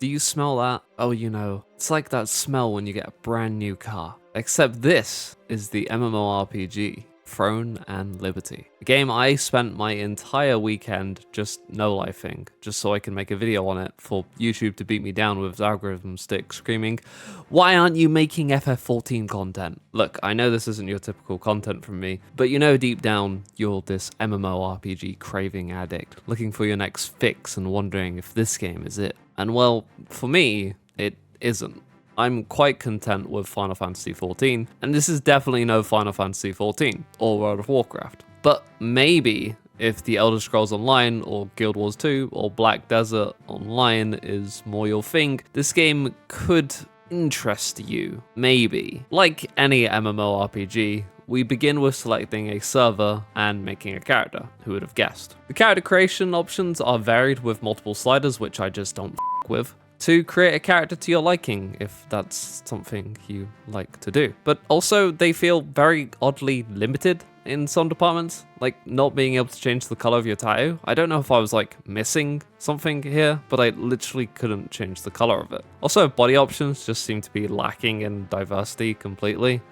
Do you smell that? Oh, it's like that smell when you get a brand new car. Except this is the MMORPG, Throne and Liberty. A game I spent my entire weekend just no-lifing, just so I can make a video on it for YouTube to beat me down with its algorithm stick screaming, "Why aren't you making FF14 content?" Look, I know this isn't your typical content from me, but deep down, you're this MMORPG craving addict, looking for your next fix and wondering if this game is it. And well, for me, it isn't. I'm quite content with Final Fantasy XIV, and this is definitely no Final Fantasy XIV or World of Warcraft. But maybe if the Elder Scrolls Online or Guild Wars 2 or Black Desert Online is more your thing, this game could interest you, maybe. Like any MMORPG, we begin with selecting a server and making a character. Who would have guessed? The character creation options are varied with multiple sliders, which I just don't with, to create a character to your liking, if that's something you like to do. But also, they feel very oddly limited in some departments, like not being able to change the color of your tattoo. I don't know if I was missing something here, but I literally couldn't change the color of it. Also, body options just seem to be lacking in diversity completely.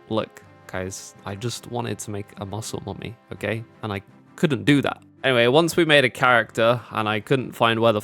Look, guys, I just wanted to make a muscle mummy, okay? And I couldn't do that. Anyway, once we made a character and I couldn't find where the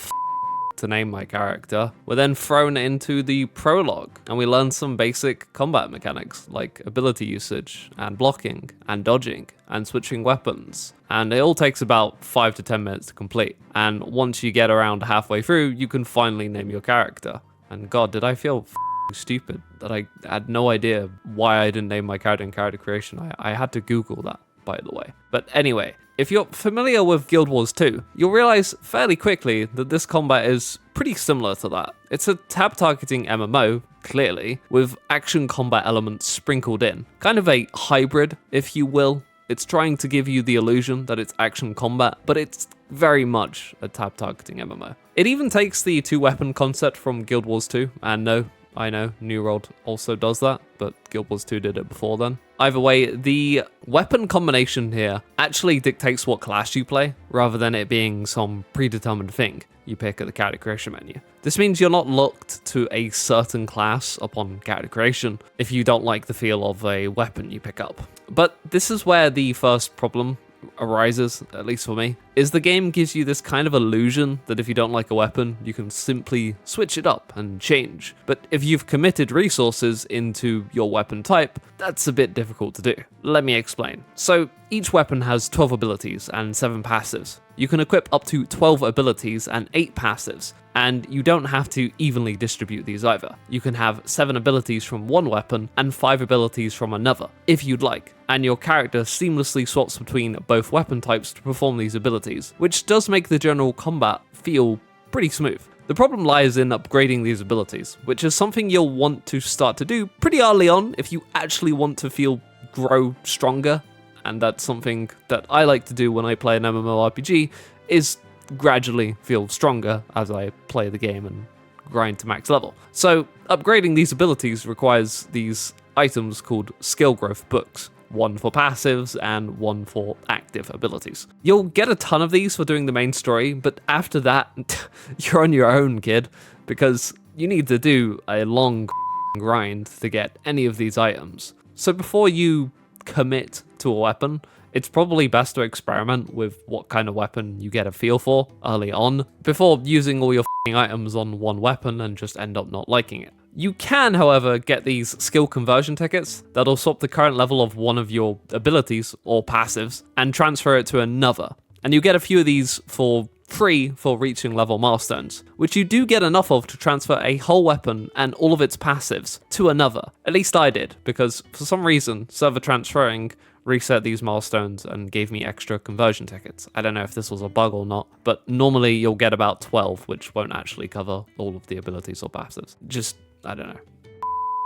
to name my character, we're then thrown into the prologue and we learn some basic combat mechanics like ability usage and blocking and dodging and switching weapons. And it all takes about 5 to 10 minutes to complete. And once you get around halfway through, you can finally name your character. And God, did I feel stupid that I had no idea why I didn't name my character in character creation. I had to Google that, by the way. But anyway, if you're familiar with Guild Wars 2, you'll realize fairly quickly that this combat is pretty similar to that. It's a tab targeting MMO, clearly, with action combat elements sprinkled in. Kind of a hybrid, if you will. It's trying to give you the illusion that it's action combat, but it's very much a tab targeting MMO. It even takes the two-weapon concept from Guild Wars 2, and no, I know, New World also does that, but Guild Wars 2 did it before then. Either way, the weapon combination here actually dictates what class you play, rather than it being some predetermined thing you pick at the character creation menu. This means you're not locked to a certain class upon character creation if you don't like the feel of a weapon you pick up. But this is where the first problem arises, at least for me, is the game gives you this kind of illusion that if you don't like a weapon, you can simply switch it up and change. But if you've committed resources into your weapon type, that's a bit difficult to do. Let me explain. So each weapon has 12 abilities and 7 passives. You can equip up to 12 abilities and 8 passives, and you don't have to evenly distribute these either. You can have 7 abilities from one weapon and 5 abilities from another, if you'd like, and your character seamlessly swaps between both weapon types to perform these abilities, which does make the general combat feel pretty smooth. The problem lies in upgrading these abilities, which is something you'll want to start to do pretty early on if you actually want to grow stronger. And that's something that I like to do when I play an MMORPG, is gradually feel stronger as I play the game and grind to max level. So upgrading these abilities requires these items called skill growth books, one for passives and one for active abilities. You'll get a ton of these for doing the main story, but after that, you're on your own, kid, because you need to do a long grind to get any of these items. So before you commit to a weapon, it's probably best to experiment with what kind of weapon you get a feel for early on, before using all your items on one weapon and just end up not liking it. You can, however, get these skill conversion tickets that'll swap the current level of one of your abilities or passives and transfer it to another. And you get a few of these for free for reaching level milestones, which you do get enough of to transfer a whole weapon and all of its passives to another. At least I did, because for some reason, server transferring reset these milestones and gave me extra conversion tickets. I don't know if this was a bug or not, but normally you'll get about 12, which won't actually cover all of the abilities or passives. Just, I don't know.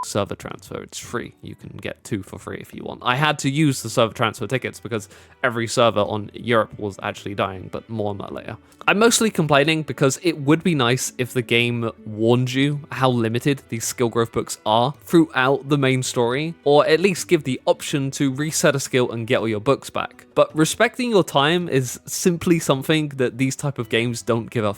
Server transfer, it's free. You can get 2 for free if you want. I had to use the server transfer tickets because every server on Europe was actually dying, but more on that later. I'm mostly complaining because it would be nice if the game warned you how limited these skill growth books are throughout the main story, or at least give the option to reset a skill and get all your books back. But respecting your time is simply something that these type of games don't give a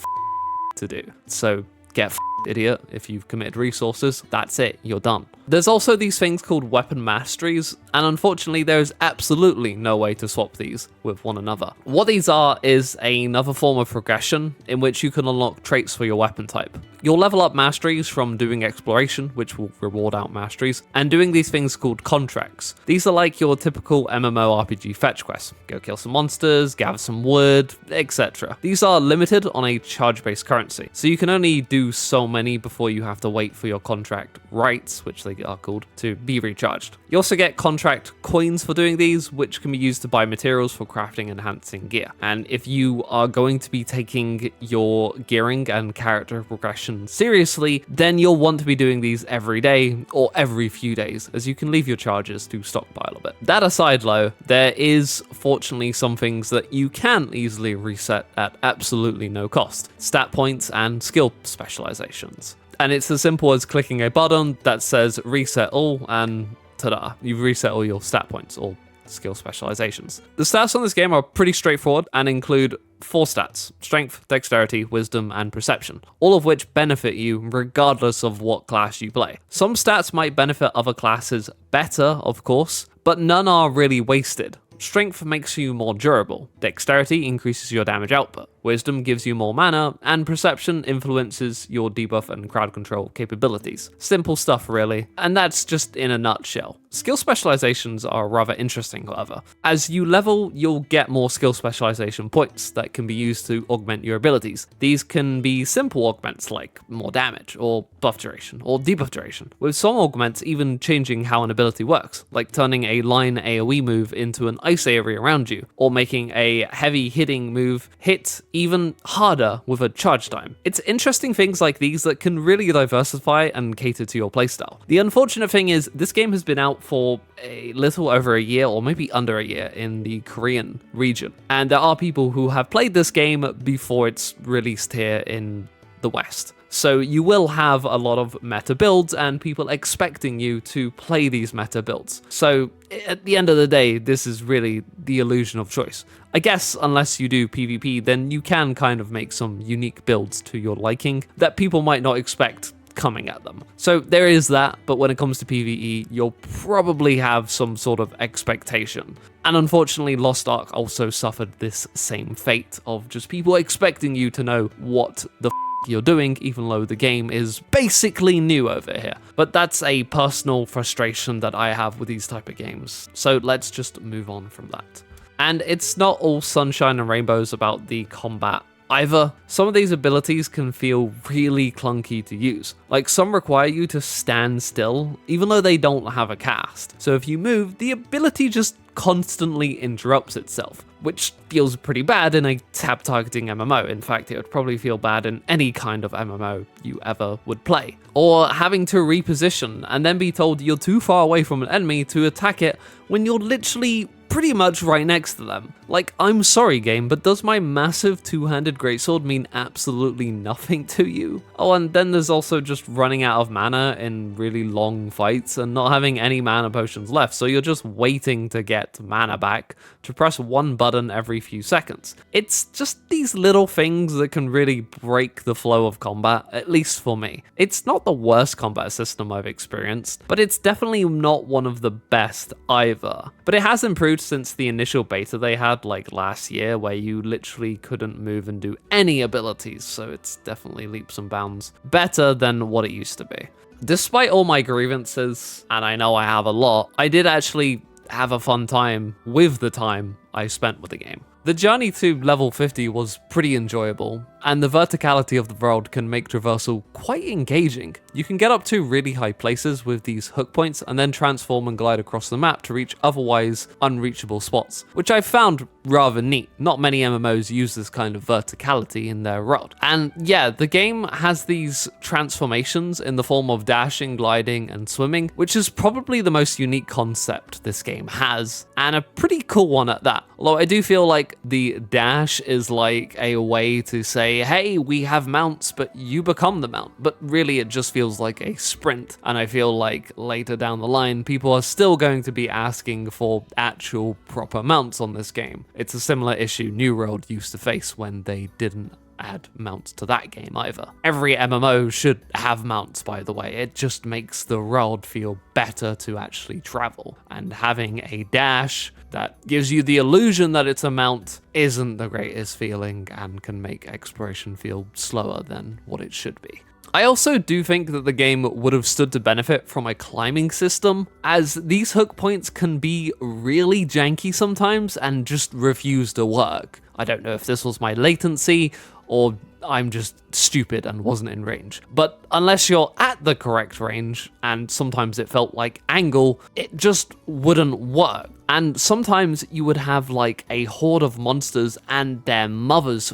to do. So get idiot. If you've committed resources, that's it, you're done. There's also these things called weapon masteries, and unfortunately there's absolutely no way to swap these with one another. What these are is another form of progression in which you can unlock traits for your weapon type. You'll level up masteries from doing exploration, which will reward out masteries, and doing these things called contracts. These are like your typical MMORPG fetch quests. Go kill some monsters, gather some wood, etc. These are limited on a charge-based currency, so you can only do so many before you have to wait for your contract rights, which they are called, to be recharged. You also get contract coins for doing these, which can be used to buy materials for crafting and enhancing gear. And if you are going to be taking your gearing and character progression seriously, then you'll want to be doing these every day or every few days, as you can leave your charges to stockpile a bit. That aside though, there is fortunately some things that you can easily reset at absolutely no cost: stat points and skill specializations. And it's as simple as clicking a button that says reset all, and ta-da, you've reset all your stat points or skill specializations. The stats on this game are pretty straightforward and include 4 stats: strength, dexterity, wisdom, and perception, all of which benefit you regardless of what class you play. Some stats might benefit other classes better, of course, but none are really wasted. Strength makes you more durable, dexterity increases your damage output, wisdom gives you more mana, and perception influences your debuff and crowd control capabilities. Simple stuff really, and that's just in a nutshell. Skill specializations are rather interesting, however. As you level, you'll get more skill specialization points that can be used to augment your abilities. These can be simple augments like more damage, or buff duration, or debuff duration, with some augments even changing how an ability works, like turning a line AoE move into an ice area around you, or making a heavy hitting move hit even harder with a charge time. It's interesting things like these that can really diversify and cater to your playstyle. The unfortunate thing is, this game has been out for a little over a year, or maybe under a year, in the Korean region, and there are people who have played this game before it's released here in the West. So you will have a lot of meta builds and people expecting you to play these meta builds. So at the end of the day, this is really the illusion of choice. I guess unless you do PvP, then you can kind of make some unique builds to your liking that people might not expect coming at them. So there is that, but when it comes to PvE, you'll probably have some sort of expectation. And unfortunately, Lost Ark also suffered this same fate of just people expecting you to know what the you're doing, even though the game is basically new over here. But that's a personal frustration that I have with these type of games. So let's just move on from that. And it's not all sunshine and rainbows about the combat either. Some of these abilities can feel really clunky to use. Like, some require you to stand still, even though they don't have a cast. So if you move, the ability just constantly interrupts itself, which feels pretty bad in a tab targeting MMO. In fact, it would probably feel bad in any kind of MMO you ever would play. Or having to reposition and then be told you're too far away from an enemy to attack it when you're literally pretty much right next to them. Like, I'm sorry game, but does my massive two-handed greatsword mean absolutely nothing to you? Oh, and then there's also just running out of mana in really long fights and not having any mana potions left, so you're just waiting to get mana back to press one button every few seconds. It's just these little things that can really break the flow of combat, at least for me. It's not the worst combat system I've experienced, but it's definitely not one of the best either. But it has improved since the initial beta they had like last year, where you literally couldn't move and do any abilities, so it's definitely leaps and bounds better than what it used to be. Despite all my grievances, and I know I have a lot, I did actually have a fun time with the time I spent with the game. The journey to level 50 was pretty enjoyable, and the verticality of the world can make traversal quite engaging. You can get up to really high places with these hook points and then transform and glide across the map to reach otherwise unreachable spots, which I found rather neat. Not many MMOs use this kind of verticality in their world. And yeah, the game has these transformations in the form of dashing, gliding, and swimming, which is probably the most unique concept this game has, and a pretty cool one at that. Although I do feel like the dash is like a way to say, hey, we have mounts, but you become the mount. But really, it just feels like a sprint. And I feel like later down the line, people are still going to be asking for actual proper mounts on this game. It's a similar issue New World used to face when they didn't add mounts to that game either. Every MMO should have mounts, by the way. It just makes the world feel better to actually travel. And having a dash that gives you the illusion that it's a mount isn't the greatest feeling and can make exploration feel slower than what it should be. I also do think that the game would have stood to benefit from a climbing system, as these hook points can be really janky sometimes and just refuse to work. I don't know if this was my latency or I'm just stupid and wasn't in range. But unless you're at the correct range, and sometimes it felt like angle, it just wouldn't work. And sometimes you would have like a horde of monsters and their mothers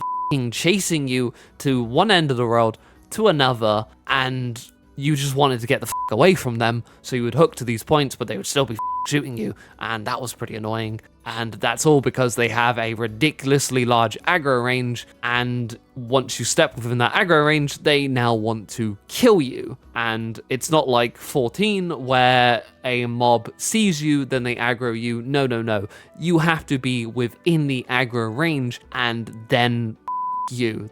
chasing you to one end of the world to another, and you just wanted to get the away from them, so you would hook to these points, but they would still be shooting you, and that was pretty annoying. And that's all because they have a ridiculously large aggro range, and once you step within that aggro range, they now want to kill you. And it's not like 14 where a mob sees you, then they aggro you. No, no, no. You have to be within the aggro range, and then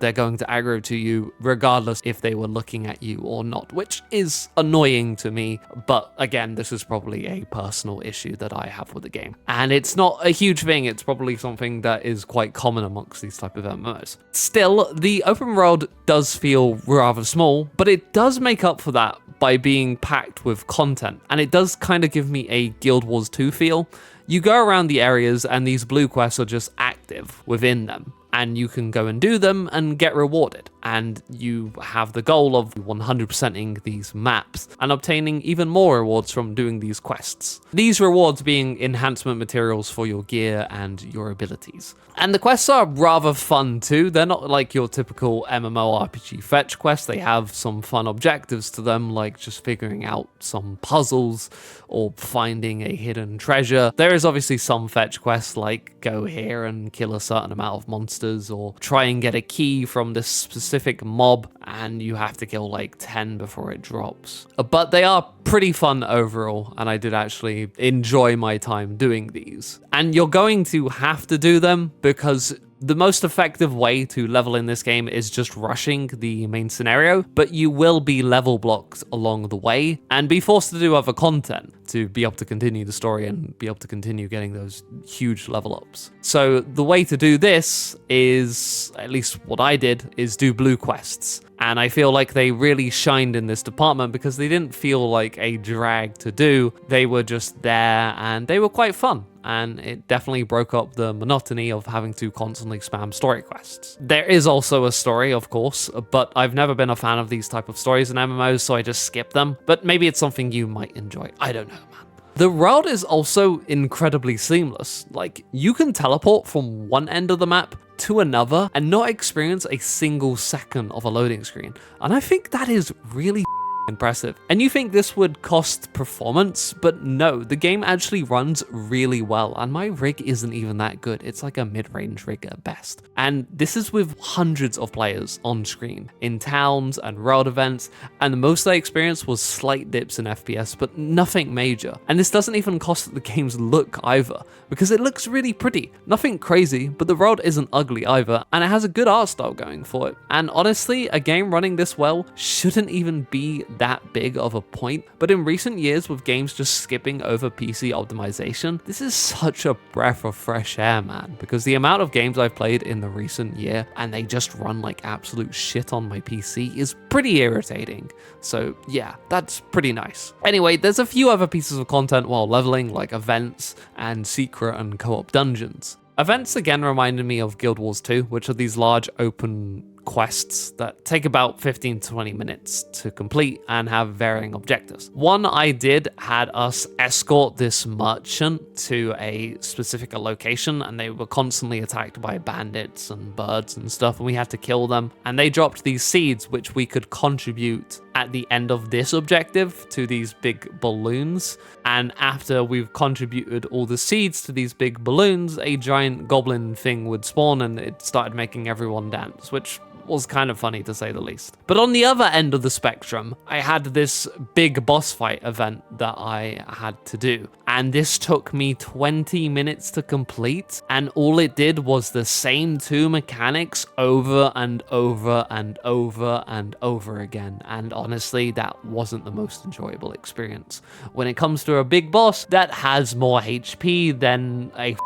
they're going to aggro to you regardless if they were looking at you or not, which is annoying to me. But again, this is probably a personal issue that I have with the game, and it's not a huge thing. It's probably something that is quite common amongst these type of MMOs. Still, the open world does feel rather small, but it does make up for that by being packed with content, and it does kind of give me a Guild Wars 2 feel. You go around the areas and these blue quests are just active within them, and you can go and do them and get rewarded. And you have the goal of 100%ing these maps and obtaining even more rewards from doing these quests. These rewards being enhancement materials for your gear and your abilities. And the quests are rather fun too. They're not like your typical MMORPG fetch quests. They have some fun objectives to them, like just figuring out some puzzles or finding a hidden treasure. There is obviously some fetch quests like go here and kill a certain amount of monsters, or try and get a key from this specific mob, and you have to kill like 10 before it drops. But they are pretty fun overall, and I did actually enjoy my time doing these. And you're going to have to do them because the most effective way to level in this game is just rushing the main scenario, but you will be level blocked along the way and be forced to do other content to be able to continue the story and be able to continue getting those huge level ups. So the way to do this is, at least what I did, is do blue quests. And I feel like they really shined in this department because they didn't feel like a drag to do. They were just there and they were quite fun. And it definitely broke up the monotony of having to constantly spam story quests. There is also a story, of course, but I've never been a fan of these type of stories in MMOs, so I just skip them. But maybe it's something you might enjoy. I don't know, man. The world is also incredibly seamless. Like, you can teleport from one end of the map to another and not experience a single second of a loading screen. And I think that is really impressive. And you think this would cost performance, but no, the game actually runs really well, and my rig isn't even that good. It's like a mid-range rig at best. And this is with hundreds of players on screen, in towns and world events, and the most I experienced was slight dips in FPS, but nothing major. And this doesn't even cost the game's look either, because it looks really pretty. Nothing crazy, but the world isn't ugly either, and it has a good art style going for it. And honestly, a game running this well shouldn't even be that big of a point, but in recent years with games just skipping over PC optimization, this is such a breath of fresh air, man, because the amount of games I've played in the recent year and they just run like absolute shit on my PC is pretty irritating. So yeah, that's pretty nice. Anyway, there's a few other pieces of content while leveling, like events and secret and co-op dungeons. Events again reminded me of Guild Wars 2, which are these large open quests that take about 15 to 20 minutes to complete and have varying objectives. One I did had us escort this merchant to a specific location, and they were constantly attacked by bandits and birds and stuff, and we had to kill them. And they dropped these seeds which we could contribute at the end of this objective to these big balloons. And after we've contributed all the seeds to these big balloons, a giant goblin thing would spawn and it started making everyone dance, which was kind of funny to say the least. But on the other end of the spectrum, I had this big boss fight event that I had to do. And this took me 20 minutes to complete. And all it did was the same 2 mechanics over and over and over and over again. And honestly, that wasn't the most enjoyable experience. When it comes to a big boss that has more HP than a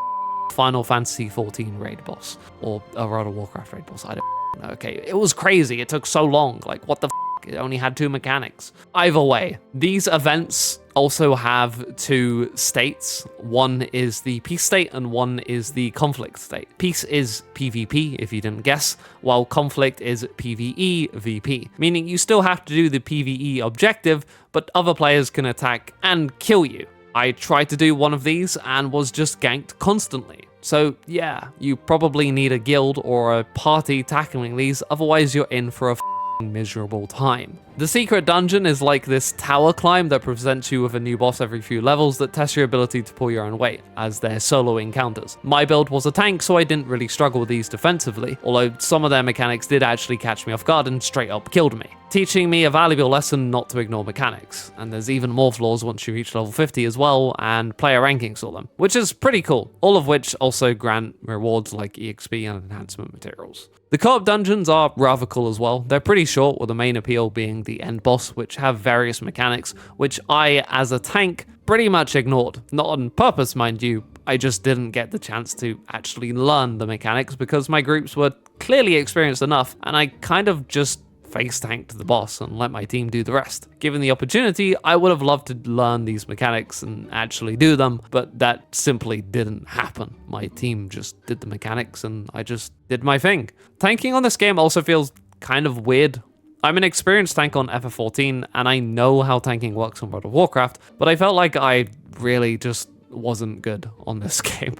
Final Fantasy XIV raid boss, or a World of Warcraft raid boss, I don't know. Okay, it was crazy. It took so long. Like, what the f***? It only had 2 mechanics. Either way, these events also have 2 states. One is the peace state and one is the conflict state. Peace is PvP, if you didn't guess, while conflict is PvE VP, meaning you still have to do the PvE objective, but other players can attack and kill you. I tried to do one of these and was just ganked constantly. So yeah, you probably need a guild or a party tackling these, otherwise you're in for a miserable time. The secret dungeon is like this tower climb that presents you with a new boss every few levels that tests your ability to pull your own weight, as they're solo encounters. My build was a tank, so I didn't really struggle with these defensively, although some of their mechanics did actually catch me off guard and straight up killed me, teaching me a valuable lesson not to ignore mechanics. And there's even more flaws once you reach level 50 as well, and player rankings for them, which is pretty cool, all of which also grant rewards like EXP and enhancement materials. The co-op dungeons are rather cool as well. They're pretty short, with the main appeal being the end boss, which have various mechanics, which I, as a tank, pretty much ignored. Not on purpose, mind you. I just didn't get the chance to actually learn the mechanics because my groups were clearly experienced enough, and I kind of just face tanked the boss and let my team do the rest. Given the opportunity, I would have loved to learn these mechanics and actually do them, but that simply didn't happen. My team just did the mechanics and I just did my thing. Tanking on this game also feels kind of weird. I'm an experienced tank on FF14 and I know how tanking works on World of Warcraft, but I felt like I really just wasn't good on this game.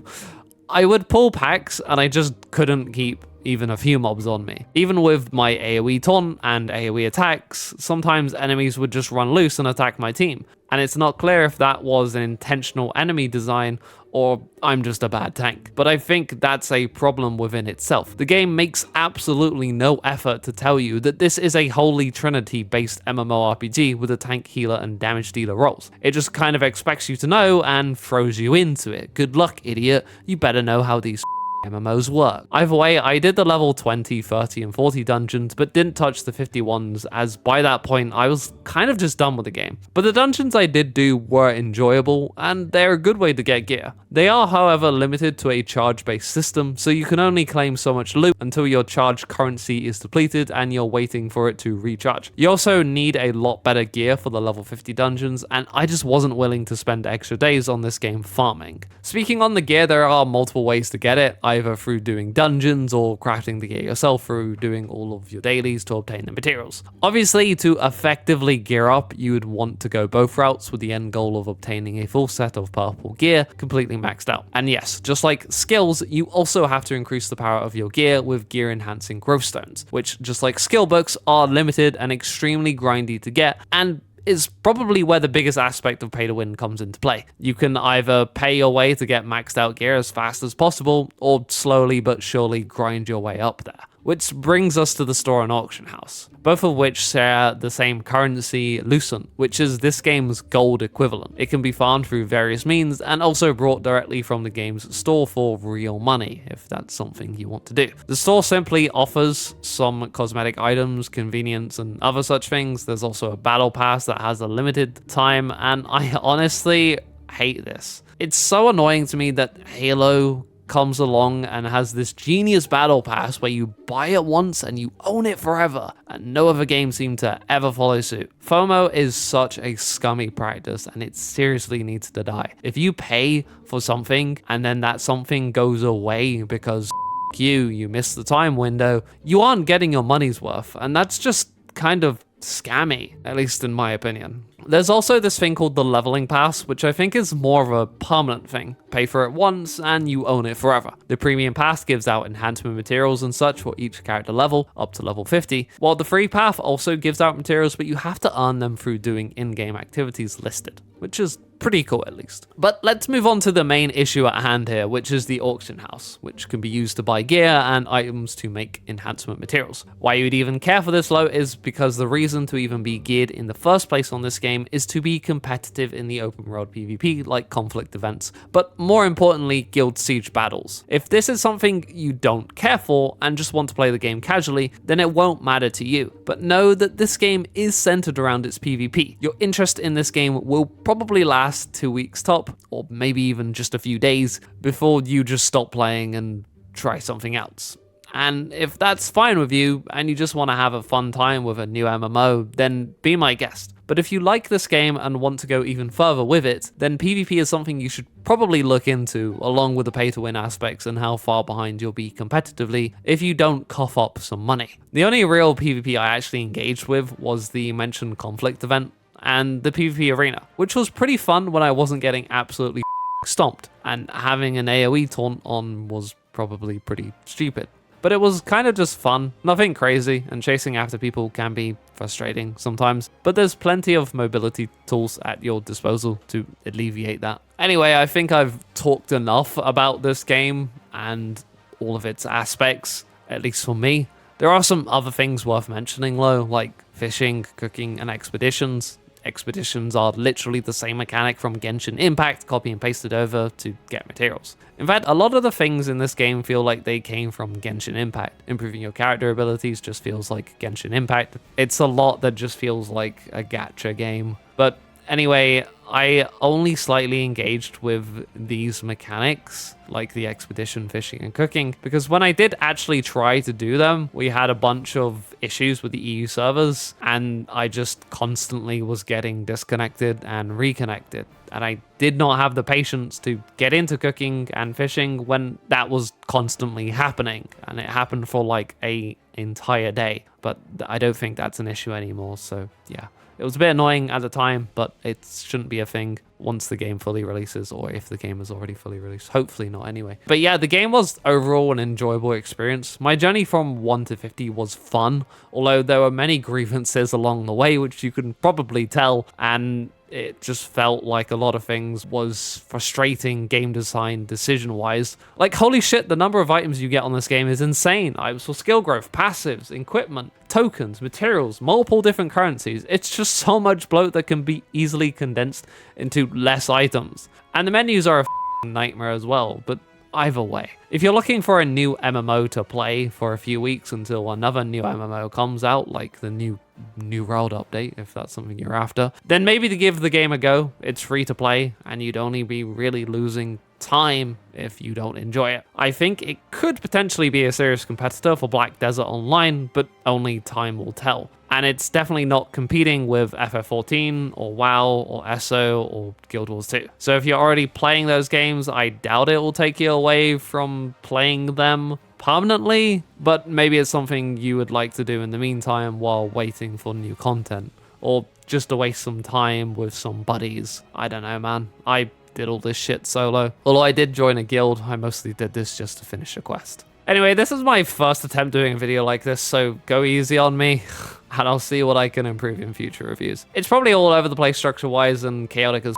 I would pull packs and I just couldn't keep even a few mobs on me. Even with my AoE taunt and AoE attacks, sometimes enemies would just run loose and attack my team. And it's not clear if that was an intentional enemy design or I'm just a bad tank. But I think that's a problem within itself. The game makes absolutely no effort to tell you that this is a Holy Trinity based MMORPG with a tank, healer, and damage dealer roles. It just kind of expects you to know and throws you into it. Good luck, idiot. You better know how these MMOs work. Either way, I did the level 20, 30, and 40 dungeons, but didn't touch the 51s, as by that point, I was kind of just done with the game. But the dungeons I did do were enjoyable, and they're a good way to get gear. They are, however, limited to a charge-based system, so you can only claim so much loot until your charge currency is depleted and you're waiting for it to recharge. You also need a lot better gear for the level 50 dungeons, and I just wasn't willing to spend extra days on this game farming. Speaking on the gear, there are multiple ways to get it, either through doing dungeons or crafting the gear yourself through doing all of your dailies to obtain the materials. Obviously, to effectively gear up, you would want to go both routes with the end goal of obtaining a full set of purple gear completely maxed out. And yes, just like skills, you also have to increase the power of your gear with gear enhancing growth stones, which just like skill books are limited and extremely grindy to get, and is probably where the biggest aspect of pay to win comes into play. You can either pay your way to get maxed out gear as fast as possible, or slowly but surely grind your way up there. Which brings us to the store and auction house, both of which share the same currency, Lucent, which is this game's gold equivalent. It can be farmed through various means and also brought directly from the game's store for real money, if that's something you want to do. The store simply offers some cosmetic items, convenience, and other such things. There's also a battle pass that has a limited time, and I honestly hate this. It's so annoying to me that Halo comes along and has this genius battle pass where you buy it once and you own it forever, and no other game seemed to ever follow suit. FOMO is such a scummy practice and it seriously needs to die. If you pay for something and then that something goes away because you missed the time window, you aren't getting your money's worth, and that's just kind of scammy, at least in my opinion. There's also this thing called the leveling pass, which I think is more of a permanent thing. Pay for it once and you own it forever. The premium pass gives out enhancement materials and such for each character level, up to level 50, while the free path also gives out materials, but you have to earn them through doing in-game activities listed, which is pretty cool at least. But let's move on to the main issue at hand here, which is the auction house, which can be used to buy gear and items to make enhancement materials. Why you'd even care for this though is because the reason to even be geared in the first place on this game is to be competitive in the open world PvP like conflict events, but more importantly, guild siege battles. If this is something you don't care for and just want to play the game casually, then it won't matter to you. But know that this game is centered around its PvP. Your interest in this game will probably last 2 weeks top, or maybe even just a few days before you just stop playing and try something else. And if that's fine with you and you just want to have a fun time with a new MMO, then be my guest. But if you like this game and want to go even further with it, then PvP is something you should probably look into, along with the pay-to-win aspects and how far behind you'll be competitively if you don't cough up some money. The only real PvP I actually engaged with was the mentioned conflict event and the PvP arena, which was pretty fun when I wasn't getting absolutely stomped, and having an AoE taunt on was probably pretty stupid. But it was kind of just fun, nothing crazy, and chasing after people can be frustrating sometimes, but there's plenty of mobility tools at your disposal to alleviate that. Anyway, I think I've talked enough about this game and all of its aspects, at least for me. There are some other things worth mentioning though, like fishing, cooking, and expeditions. Expeditions are literally the same mechanic from Genshin Impact, copy and pasted over to get materials. In fact, a lot of the things in this game feel like they came from Genshin Impact. Improving your character abilities just feels like Genshin Impact. It's a lot that just feels like a gacha game. But anyway, I only slightly engaged with these mechanics, like the expedition, fishing, and cooking, because when I did actually try to do them, we had a bunch of issues with the EU servers, and I just constantly was getting disconnected and reconnected. And I did not have the patience to get into cooking and fishing when that was constantly happening, and it happened for like an entire day. But I don't think that's an issue anymore, so yeah. It was a bit annoying at the time, but it shouldn't be a thing once the game fully releases, or if the game is already fully released. Hopefully not anyway. But yeah, the game was overall an enjoyable experience. My journey from 1 to 50 was fun, although there were many grievances along the way, which you can probably tell, and it just felt like a lot of things was frustrating game design decision-wise. Like, holy shit, the number of items you get on this game is insane. Items for skill growth, passives, equipment, tokens, materials, multiple different currencies. It's just so much bloat that can be easily condensed into less items. And the menus are a nightmare as well, but either way. If you're looking for a new MMO to play for a few weeks until another new MMO comes out, like the New World update, if that's something you're after, then maybe to give the game a go. It's free to play, and you'd only be really losing time if you don't enjoy it. I think it could potentially be a serious competitor for Black Desert Online, but only time will tell. And it's definitely not competing with FF14 or WoW or ESO or Guild Wars 2. So if you're already playing those games, I doubt it will take you away from playing them permanently, but maybe it's something you would like to do in the meantime while waiting for new content, or just to waste some time with some buddies. I don't know, man. I did all this shit solo. Although I did join a guild, I mostly did this just to finish a quest. Anyway, this is my first attempt doing a video like this, so go easy on me, and I'll see what I can improve in future reviews. It's probably all over the place structure-wise and chaotic as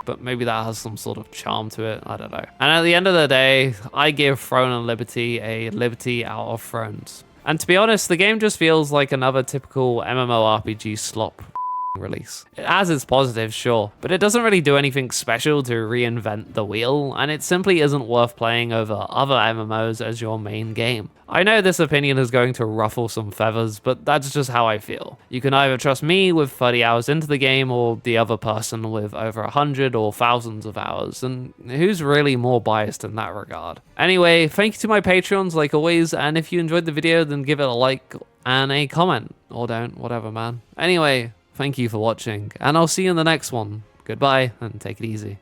but maybe that has some sort of charm to it, I don't know. And at the end of the day, I give Throne and Liberty a Liberty out of Thrones. And to be honest, the game just feels like another typical MMORPG slop release. It has its positives, sure, but it doesn't really do anything special to reinvent the wheel, and it simply isn't worth playing over other MMOs as your main game. I know this opinion is going to ruffle some feathers, but that's just how I feel. You can either trust me with 30 hours into the game, or the other person with over 100 or thousands of hours, and who's really more biased in that regard? Anyway, thank you to my Patreons like always, and if you enjoyed the video, then give it a like and a comment, or don't, whatever, man. Anyway, thank you for watching, and I'll see you in the next one. Goodbye, and take it easy.